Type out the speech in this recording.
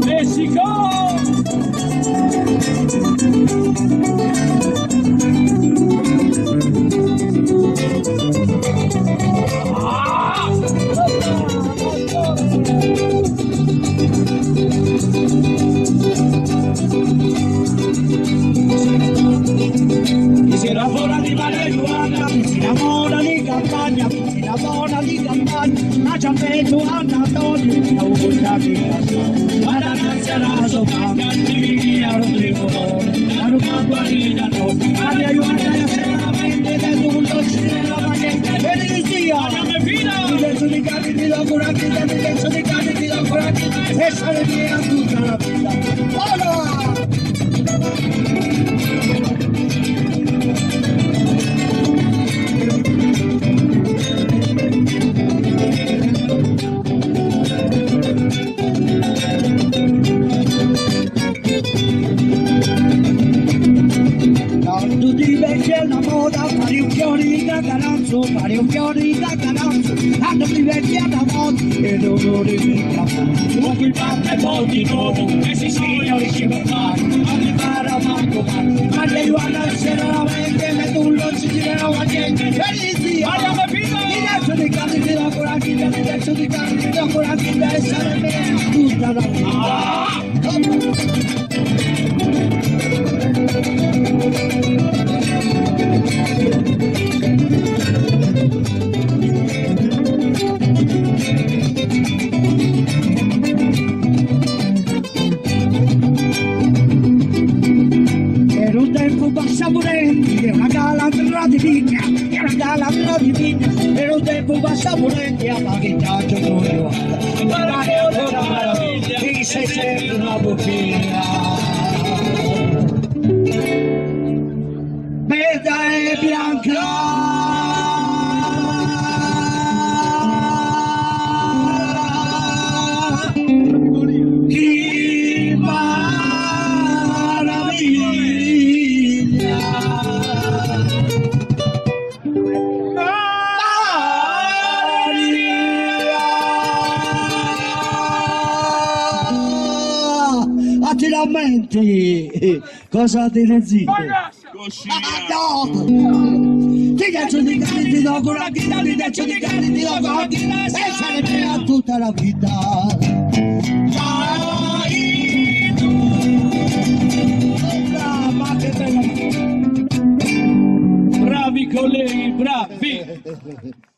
Messico! Si innamora di Maria Giovanna, si innamora di campagna, si innamora di campagna, ma ci ha detto Antonio, la unica di casa, ma la nazionale sopra, cattivi a Rodrigo, la rupa guarita no, Maria Giovanna seramente del tutto cinema, ma che felicia, mi penso di cani di lavorati, mi penso di cani di lavorati, e sarei mia tutta la vita. Ora! C'è una moda, fare un fiori da caranzo, fare un fiori da caranzo, quando mi vecchia da moda e dolore mi capo. Con quel padre poi di nuovo, e si signori ci va fare, a mi fare a manco male. Ma le Ioanna c'era la mente, me tu non si gira la gente, e gli zia, andiamo fino! Mi lascio di cani di lavora, mi lascio di cani di lavora, mi lascio di tutta la vita. Passaporenti, una calandra di vigna, una calandra di vigna, e un tempo passaporenti a paghettaggio con le guarda. Ma che ora maraviglia, che sei sempre una bottiglia. Veda e bianca. Ti lamenti, cosa ti ne zitto? No! Ti piace di cani, ti do con la chitarra, ti piace di cani, ti do con la chitarra, e sarebbe a tutta la vita. Dai, tu! Ma che bella! Bravi colleghi, bravi!